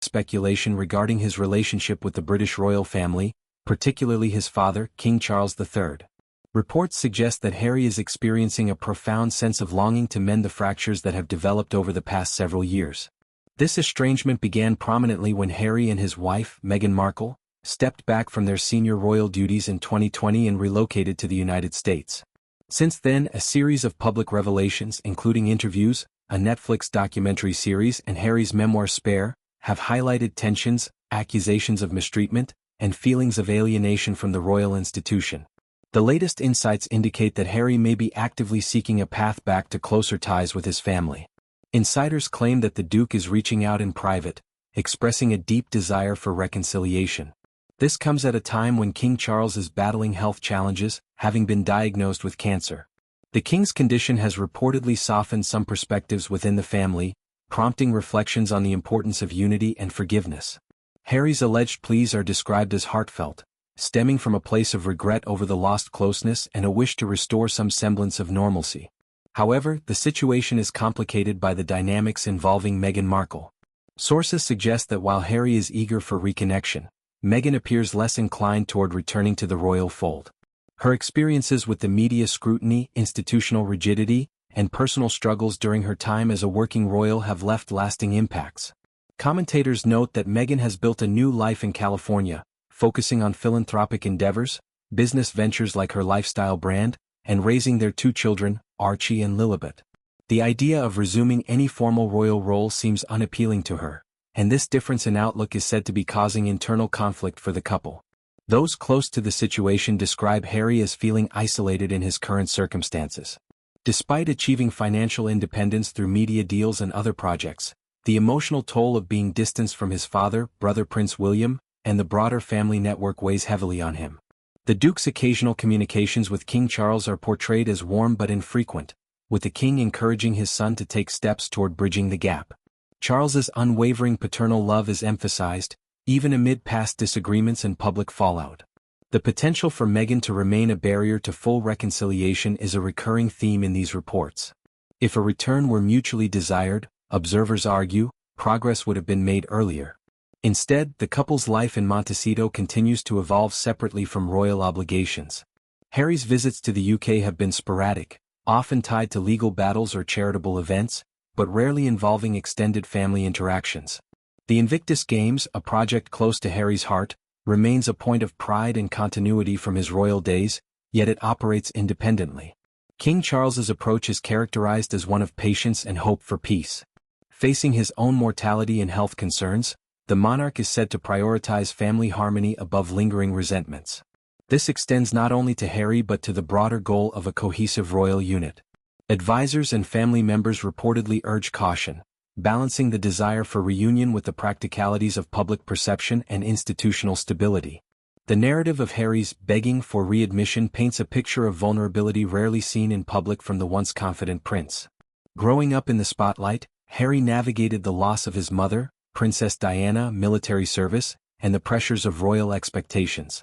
Speculation regarding his relationship with the British royal family, particularly his father, King Charles III. Reports suggest that Harry is experiencing a profound sense of longing to mend the fractures that have developed over the past several years. This estrangement began prominently when Harry and his wife, Meghan Markle, stepped back from their senior royal duties in 2020 and relocated to the United States. Since then, a series of public revelations, including interviews, a Netflix documentary series, and Harry's memoir Spare, have highlighted tensions, accusations of mistreatment, and feelings of alienation from the royal institution. The latest insights indicate that Harry may be actively seeking a path back to closer ties with his family. Insiders claim that the Duke is reaching out in private, expressing a deep desire for reconciliation. This comes at a time when King Charles is battling health challenges, having been diagnosed with cancer. The King's condition has reportedly softened some perspectives within the family, prompting reflections on the importance of unity and forgiveness. Harry's alleged pleas are described as heartfelt, stemming from a place of regret over the lost closeness and a wish to restore some semblance of normalcy. However, the situation is complicated by the dynamics involving Meghan Markle. Sources suggest that while Harry is eager for reconnection, Meghan appears less inclined toward returning to the royal fold. Her experiences with the media scrutiny, institutional rigidity, and personal struggles during her time as a working royal have left lasting impacts. Commentators note that Meghan has built a new life in California, focusing on philanthropic endeavors, business ventures like her lifestyle brand, and raising their two children, Archie and Lilibet. The idea of resuming any formal royal role seems unappealing to her, and this difference in outlook is said to be causing internal conflict for the couple. Those close to the situation describe Harry as feeling isolated in his current circumstances. Despite achieving financial independence through media deals and other projects, the emotional toll of being distanced from his father, brother Prince William, and the broader family network weighs heavily on him. The Duke's occasional communications with King Charles are portrayed as warm but infrequent, with the King encouraging his son to take steps toward bridging the gap. Charles's unwavering paternal love is emphasized, even amid past disagreements and public fallout. The potential for Meghan to remain a barrier to full reconciliation is a recurring theme in these reports. If a return were mutually desired, observers argue, progress would have been made earlier. Instead, the couple's life in Montecito continues to evolve separately from royal obligations. Harry's visits to the UK have been sporadic, often tied to legal battles or charitable events, but rarely involving extended family interactions. The Invictus Games, a project close to Harry's heart, remains a point of pride and continuity from his royal days, yet it operates independently. King Charles's approach is characterized as one of patience and hope for peace. Facing his own mortality and health concerns, the monarch is said to prioritize family harmony above lingering resentments. This extends not only to Harry but to the broader goal of a cohesive royal unit. Advisors and family members reportedly urge caution, balancing the desire for reunion with the practicalities of public perception and institutional stability. The narrative of Harry's begging for readmission paints a picture of vulnerability rarely seen in public from the once confident prince. Growing up in the spotlight, Harry navigated the loss of his mother, Princess Diana, military service, and the pressures of royal expectations.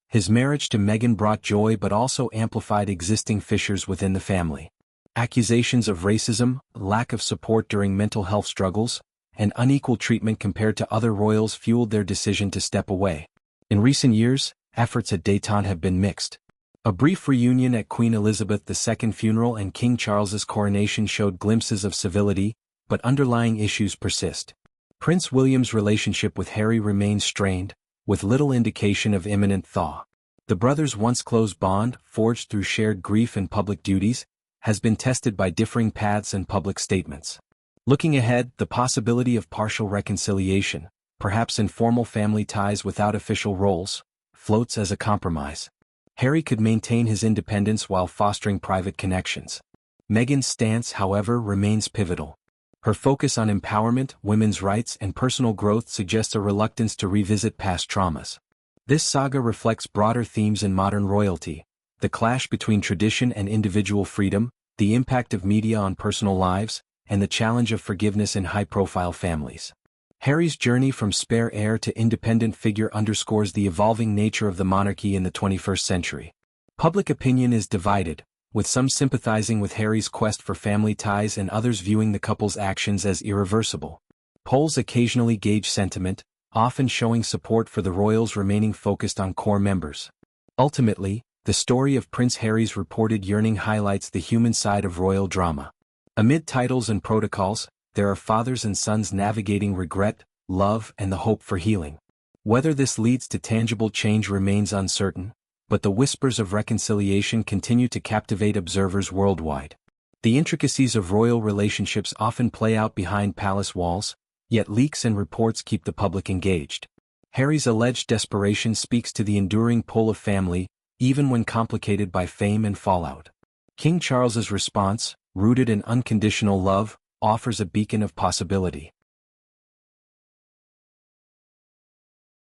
His marriage to Meghan brought joy but also amplified existing fissures within the family. Accusations of racism, lack of support during mental health struggles, and unequal treatment compared to other royals fueled their decision to step away. In recent years, efforts at détente have been mixed. A brief reunion at Queen Elizabeth II's funeral and King Charles's coronation showed glimpses of civility, but underlying issues persist. Prince William's relationship with Harry remains strained, with little indication of imminent thaw. The brothers' once close bond, forged through shared grief and public duties, has been tested by differing paths and public statements. Looking ahead, the possibility of partial reconciliation, perhaps informal family ties without official roles, floats as a compromise. Harry could maintain his independence while fostering private connections. Meghan's stance, however, remains pivotal. Her focus on empowerment, women's rights, and personal growth suggests a reluctance to revisit past traumas. This saga reflects broader themes in modern royalty: the clash between tradition and individual freedom, the impact of media on personal lives, and the challenge of forgiveness in high-profile families. Harry's journey from spare heir to independent figure underscores the evolving nature of the monarchy in the 21st century. Public opinion is divided, with some sympathizing with Harry's quest for family ties and others viewing the couple's actions as irreversible. Polls occasionally gauge sentiment, often showing support for the royals remaining focused on core members. Ultimately, the story of Prince Harry's reported yearning highlights the human side of royal drama. Amid titles and protocols, there are fathers and sons navigating regret, love, and the hope for healing. Whether this leads to tangible change remains uncertain, but the whispers of reconciliation continue to captivate observers worldwide. The intricacies of royal relationships often play out behind palace walls, yet leaks and reports keep the public engaged. Harry's alleged desperation speaks to the enduring pull of family, even when complicated by fame and fallout. King Charles's response, rooted in unconditional love, offers a beacon of possibility.